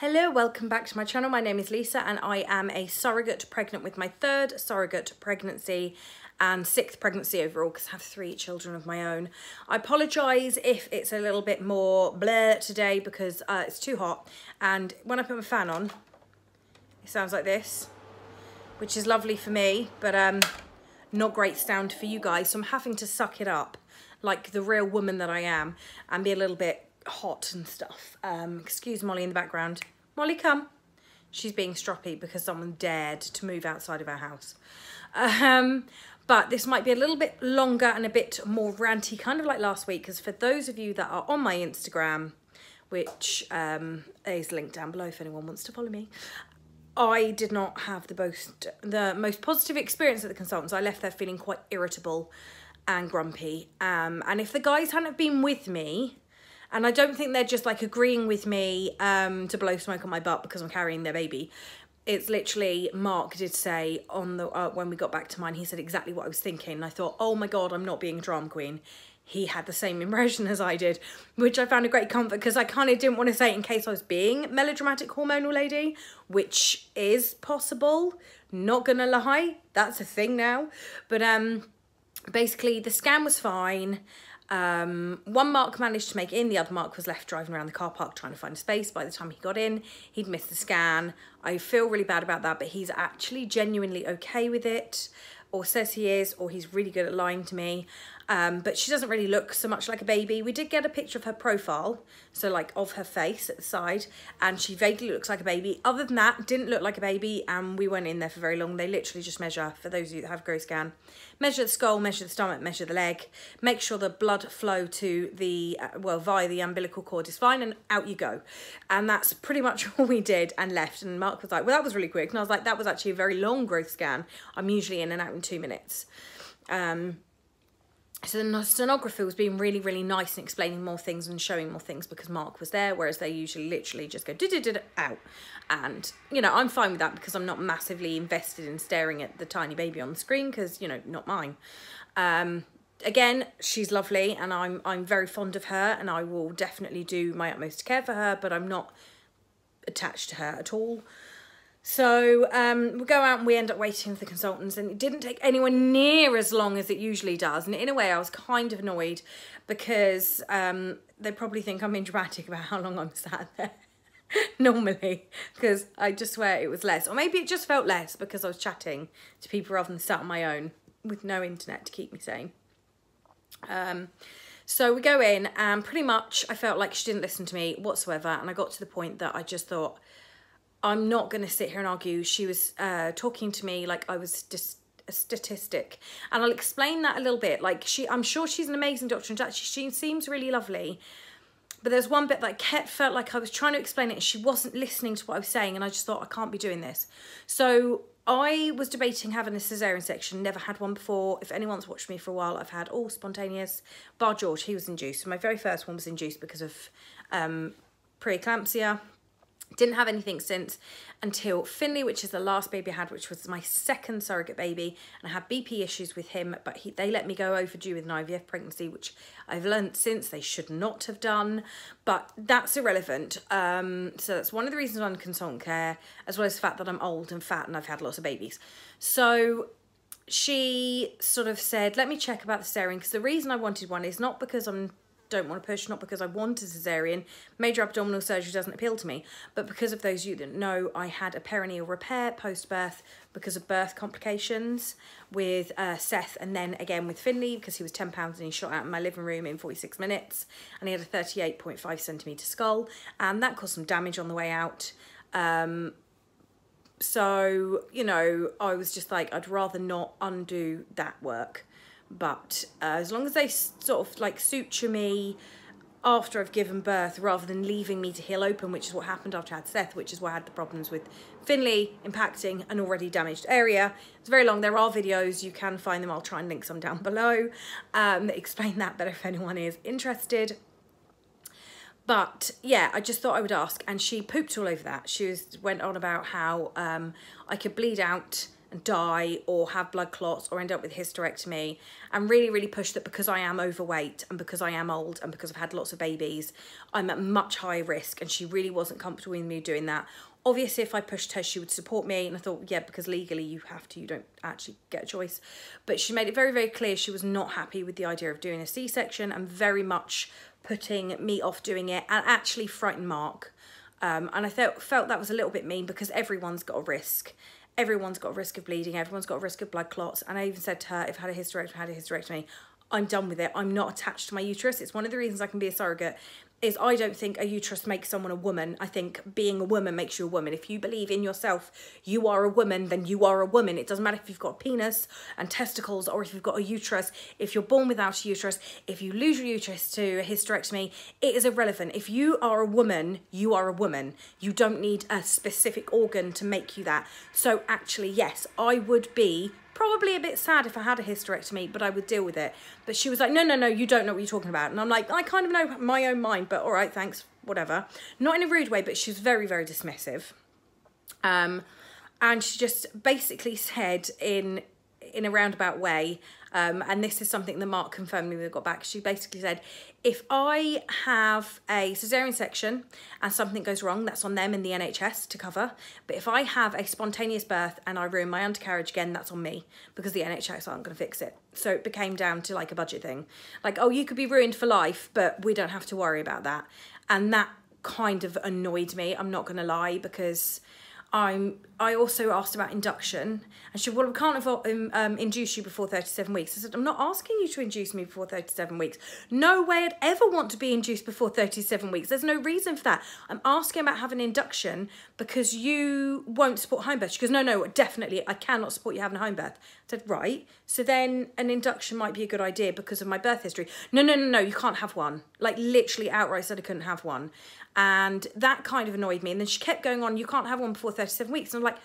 Hello, welcome back to my channel. My name is Lisa and I am a surrogate pregnant with my third surrogate pregnancy and sixth pregnancy overall because I have 3 children of my own. I apologise if it's a little bit more bleh today because it's too hot, and when I put my fan on it sounds like this, which is lovely for me but not great sound for you guys, so I'm having to suck it up like the real woman that I am and be a little bit hot and stuff. Excuse Molly in the background. Molly, come. She's being stroppy because someone dared to move outside of our house. But this might be a little bit longer and a bit more ranty, kind of like last week, because for those of you that are on my Instagram, which is linked down below if anyone wants to follow me, I did not have the most positive experience at the consultants. I left there feeling quite irritable and grumpy. And if the guys hadn't been with me, and I don't think they're just like agreeing with me to blow smoke on my butt because I'm carrying their baby. It's literally, Mark did say on the when we got back to mine, he said exactly what I was thinking. And I thought, oh my God, I'm not being a drama queen. He had the same impression as I did, which I found a great comfort because I kind of didn't want to say it in case I was being melodramatic hormonal lady, which is possible. Not gonna lie, that's a thing now. But basically the scan was fine. One Mark managed to make it in, the other Mark was left driving around the car park trying to find a space. By the time he got in, he'd missed the scan. I feel really bad about that, but he's actually genuinely okay with it, or says he is, or he's really good at lying to me. But she doesn't really look so much like a baby. We did get a picture of her profile, so like of her face at the side, and she vaguely looks like a baby. Other than that, didn't look like a baby, and we weren't in there for very long. They literally just measure, for those of you that have growth scan, measure the skull, measure the stomach, measure the leg, make sure the blood flow to the, well, via the umbilical cord is fine, and out you go. And that's pretty much all we did and left. And Mark was like, well, that was really quick. And I was like, that was actually a very long growth scan. I'm usually in and out in 2 minutes. So the sonographer was being really, really nice and explaining more things and showing more things because Mark was there, whereas they usually literally just go out. And, you know, I'm fine with that because I'm not massively invested in staring at the tiny baby on the screen because, you know, not mine. Again, she's lovely and I'm very fond of her and I will definitely do my utmost to care for her, but I'm not attached to her at all. So we go out and we end up waiting for the consultants, and it didn't take anywhere near as long as it usually does. And in a way I was kind of annoyed because they probably think I'm being dramatic about how long I'm sat there normally, because I just swear it was less. Or maybe it just felt less because I was chatting to people rather than sat on my own with no internet to keep me sane. So we go in and pretty much I felt like she didn't listen to me whatsoever, and I got to the point that I just thought, I'm not going to sit here and argue. She was talking to me like I was just a statistic. And I'll explain that a little bit. Like I'm sure she's an amazing doctor and she seems really lovely. But there's one bit that I felt like I was trying to explain it and she wasn't listening to what I was saying. And I just thought, I can't be doing this. So I was debating having a cesarean section. Never had one before. If anyone's watched me for a while, I've had all spontaneous. Bar George, he was induced. So my very first one was induced because of preeclampsia. Didn't have anything since until Finley, which is the last baby I had, which was my second surrogate baby. And I had BP issues with him, but they let me go overdue with an IVF pregnancy, which I've learned since they should not have done, but that's irrelevant. So that's one of the reasons I'm in consultant care, as well as the fact that I'm old and fat and I've had lots of babies. So she sort of said, let me check about the cesarean, because the reason I wanted one is not because don't want to push, not because I want a cesarean. Major abdominal surgery doesn't appeal to me, but because of those of you that know, I had a perineal repair post-birth because of birth complications with Seth, and then again with Finley because he was 10 pounds and he shot out in my living room in 46 minutes and he had a 38.5 centimetre skull, and that caused some damage on the way out. So, you know, I was just like, I'd rather not undo that work. But as long as they sort of like suture me after I've given birth rather than leaving me to heal open, which is what happened after I had Seth, which is why I had the problems with Finley impacting an already damaged area. It's very long. There are videos, you can find them. I'll try and link some down below that explain that better if anyone is interested. But yeah, I just thought I would ask, and she pooped all over that. She went on about how I could bleed out and die or have blood clots or end up with hysterectomy, and really, really push that because I am overweight and because I am old and because I've had lots of babies, I'm at much higher risk, and she really wasn't comfortable with me doing that. Obviously, if I pushed her, she would support me, and I thought, yeah, because legally you have to, you don't actually get a choice. But she made it very, very clear she was not happy with the idea of doing a C-section and very much putting me off doing it, and actually frightened Mark. And I felt that was a little bit mean, because everyone's got a risk. Everyone's got a risk of bleeding. Everyone's got a risk of blood clots. And I even said to her, if I had a hysterectomy, I'm done with it. I'm not attached to my uterus. It's one of the reasons I can be a surrogate, is I don't think a uterus makes someone a woman. I think being a woman makes you a woman. If you believe in yourself, you are a woman, then you are a woman. It doesn't matter if you've got a penis and testicles or if you've got a uterus. If you're born without a uterus, if you lose your uterus to a hysterectomy, it is irrelevant. If you are a woman, you are a woman. You don't need a specific organ to make you that. So actually, yes, I would be probably a bit sad if I had a hysterectomy, but I would deal with it. But she was like, no, you don't know what you're talking about. And I'm like, I kind of know my own mind, but all right, thanks, whatever. Not in a rude way, but she was very, very dismissive. And she just basically said in a roundabout way, and this is something that Mark confirmed when we got back, she basically said, if I have a cesarean section and something goes wrong, that's on them in the NHS to cover. But if I have a spontaneous birth and I ruin my undercarriage again, that's on me, because the NHS aren't going to fix it. So it became down to like a budget thing. Like, oh, you could be ruined for life, but we don't have to worry about that. And that kind of annoyed me, I'm not going to lie, because I also asked about induction, and she said, well, we can't induce you before 37 weeks. I said, I'm not asking you to induce me before 37 weeks. No way I'd ever want to be induced before 37 weeks. There's no reason for that. I'm asking about having induction because you won't support home birth. She goes, no, definitely, I cannot support you having a home birth. I said, right, so then an induction might be a good idea because of my birth history. No, you can't have one. Like, literally outright said I couldn't have one. And that kind of annoyed me. And then she kept going on, you can't have one before 37 weeks. And I'm like,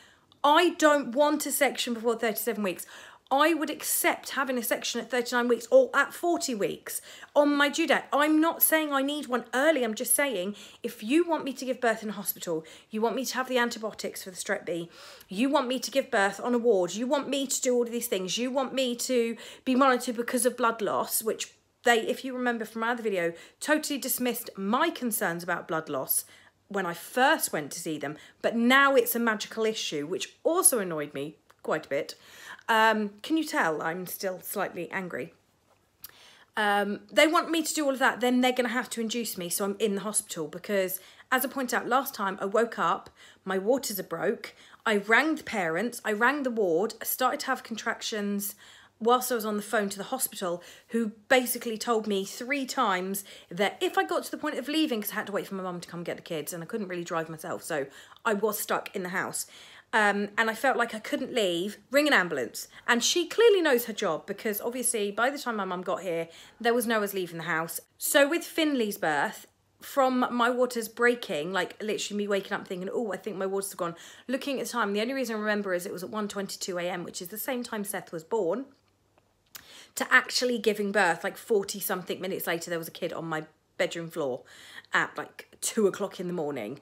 I don't want a section before 37 weeks. I would accept having a section at 39 weeks or at 40 weeks on my due date. I'm not saying I need one early. I'm just saying, if you want me to give birth in a hospital, you want me to have the antibiotics for the strep B, you want me to give birth on a ward, you want me to do all of these things, you want me to be monitored because of blood loss, which they, if you remember from my other video, totally dismissed my concerns about blood loss when I first went to see them, but now it's a magical issue, which also annoyed me quite a bit. Can you tell I'm still slightly angry? They want me to do all of that, then they're going to have to induce me, so I'm in the hospital, because as I pointed out last time, I woke up, my waters are broke, I rang the parents, I rang the ward, I started to have contractions whilst I was on the phone to the hospital, who basically told me 3 times that if I got to the point of leaving, because I had to wait for my mum to come get the kids and I couldn't really drive myself, so I was stuck in the house. And I felt like I couldn't leave, ring an ambulance. And she clearly knows her job, because obviously by the time my mum got here, there was no one leaving the house. So with Finley's birth, from my waters breaking, like literally me waking up thinking, oh, I think my waters have gone, looking at the time, the only reason I remember is it was at 1:22 a.m, which is the same time Seth was born, to actually giving birth, like 40 something minutes later, there was a kid on my bedroom floor at like 2 o'clock in the morning.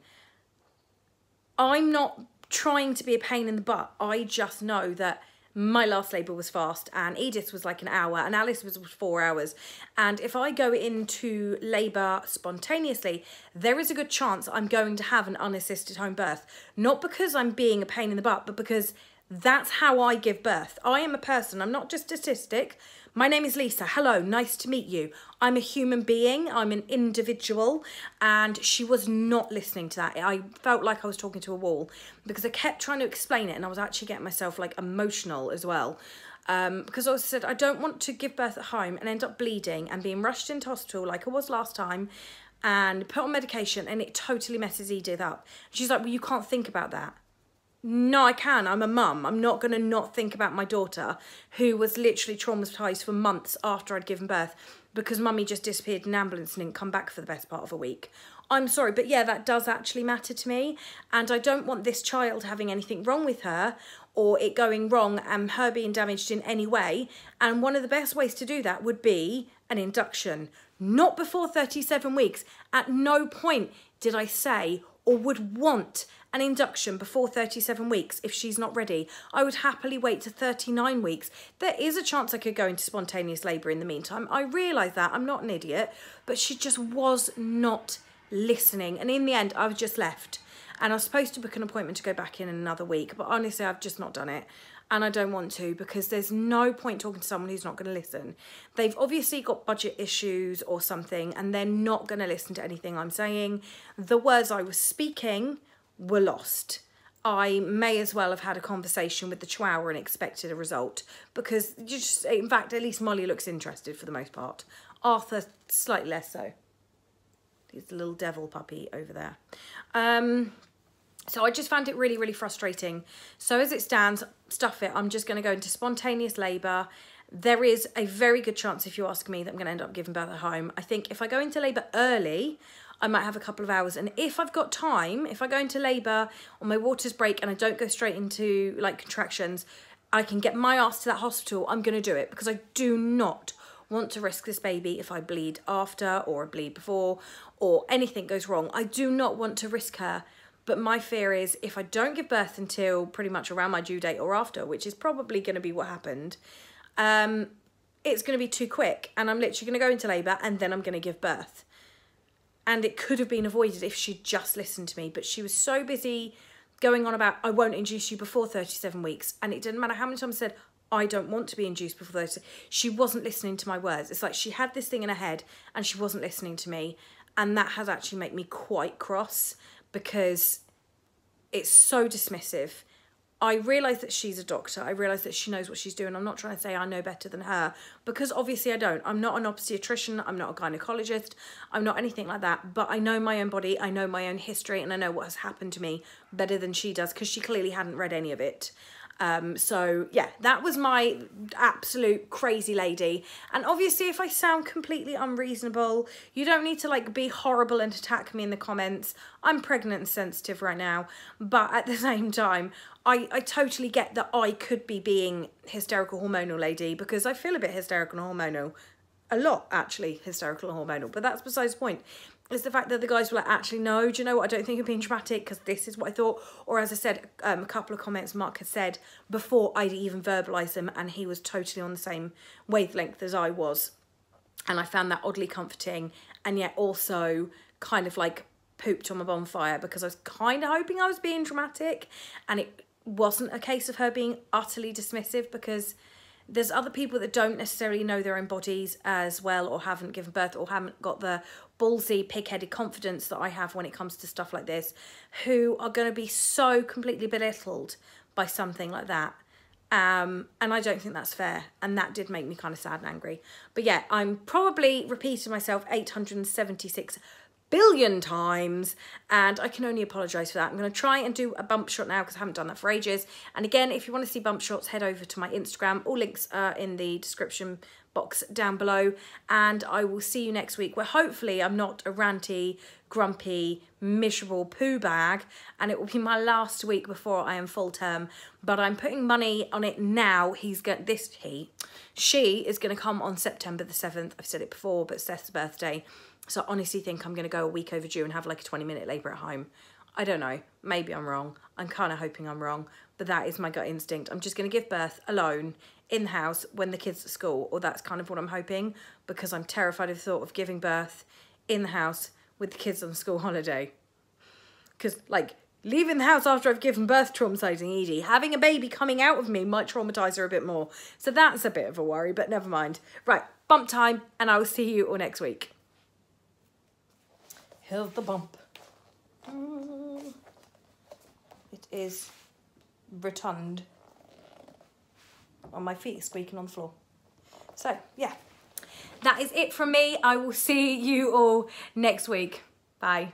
I'm not trying to be a pain in the butt. I just know that my last labour was fast, and Edith was like an hour, and Alice was 4 hours. And if I go into labour spontaneously, there is a good chance I'm going to have an unassisted home birth. Not because I'm being a pain in the butt, but because that's how I give birth. I am a person. I'm not just a statistic. My name is Lisa. Hello, nice to meet you. I'm a human being. I'm an individual. And she was not listening to that. I felt like I was talking to a wall, because I kept trying to explain it, and I was actually getting myself like emotional as well. Because I also said, I don't want to give birth at home and end up bleeding and being rushed into hospital like I was last time and put on medication, and it totally messes Edith up. She's like, well, you can't think about that. No, I can. I'm a mum. I'm not going to not think about my daughter, who was literally traumatised for months after I'd given birth because mummy just disappeared in an ambulance and didn't come back for the best part of a week. I'm sorry, but yeah, that does actually matter to me. And I don't want this child having anything wrong with her, or it going wrong and her being damaged in any way. And one of the best ways to do that would be an induction. Not before 37 weeks. At no point did I say or would want an induction before 37 weeks if she's not ready. I would happily wait to 39 weeks. There is a chance I could go into spontaneous labour in the meantime. I realise that, I'm not an idiot, but she just was not listening. And in the end, I was just left. And I was supposed to book an appointment to go back in another week, but honestly, I've just not done it. And I don't want to, because there's no point talking to someone who's not going to listen. They've obviously got budget issues or something, and they're not going to listen to anything I'm saying. The words I was speaking were lost. I may as well have had a conversation with the chihuahua and expected a result, because you just, in fact, at least Molly looks interested for the most part. Arthur, slightly less so. He's the little devil puppy over there. So I just found it really, really frustrating. So as it stands, stuff it. I'm just going to go into spontaneous labour. There is a very good chance, if you ask me, that I'm going to end up giving birth at home. I think if I go into labour early, I might have a couple of hours. And if I've got time, if I go into labour on my waters break and I don't go straight into like contractions, I can get my ass to that hospital. I'm going to do it, because I do not want to risk this baby if I bleed after or bleed before or anything goes wrong. I do not want to risk her. But my fear is if I don't give birth until pretty much around my due date or after, which is probably going to be what happened, it's going to be too quick. And I'm literally going to go into labour and then I'm going to give birth. And it could have been avoided if she'd just listened to me. But she was so busy going on about, I won't induce you before 37 weeks. And it didn't matter how many times I said, I don't want to be induced before 37. She wasn't listening to my words. It's like she had this thing in her head and she wasn't listening to me. And that has actually made me quite cross, because it's so dismissive. I realise that she's a doctor. I realise that she knows what she's doing. I'm not trying to say I know better than her, because obviously I don't. I'm not an obstetrician. I'm not a gynecologist. I'm not anything like that. But I know my own body. I know my own history. And I know what has happened to me better than she does, because she clearly hadn't read any of it. So yeah, that was my absolute crazy lady. And obviously if I sound completely unreasonable, you don't need to like be horrible and attack me in the comments. I'm pregnant and sensitive right now, but at the same time, I totally get that I could be being hysterical hormonal lady, because I feel a bit hysterical and hormonal. A lot, actually, hysterical and hormonal. But that's besides the point. It's the fact that the guys were like, actually, no, do you know what? I don't think you're being dramatic, because this is what I thought. Or as I said, a couple of comments Mark had said before I'd even verbalised them, and he was totally on the same wavelength as I was. And I found that oddly comforting, and yet also kind of like pooped on my bonfire, because I was kind of hoping I was being dramatic, and it wasn't a case of her being utterly dismissive, because there's other people that don't necessarily know their own bodies as well, or haven't given birth, or haven't got the ballsy, pig-headed confidence that I have when it comes to stuff like this, who are going to be so completely belittled by something like that. And I don't think that's fair. And that did make me kind of sad and angry. But yeah, I'm probably repeating myself 876 billion times, and I can only apologise for that. I'm going to try and do a bump shot now, because I haven't done that for ages. And again, if you want to see bump shots, head over to my Instagram. All links are in the description box down below, and I will see you next week, where hopefully I'm not a ranty, grumpy, miserable poo bag, and it will be my last week before I am full term. But I'm putting money on it now. She is going to come on September the 7th. I've said it before, but it's Seth's birthday. So I honestly think I'm going to go a week overdue and have like a 20-minute labour at home. I don't know. Maybe I'm wrong. I'm kind of hoping I'm wrong. But that is my gut instinct. I'm just going to give birth alone in the house when the kids are at school. Or that's kind of what I'm hoping. Because I'm terrified of the thought of giving birth in the house with the kids on school holiday. Because like leaving the house after I've given birth, traumatising Edie. Having a baby coming out of me might traumatise her a bit more. So that's a bit of a worry. But never mind. Right. Bump time. And I will see you all next week. Here's the bump. It is rotund. On my feet squeaking on the floor. So, yeah. That is it from me. I will see you all next week. Bye.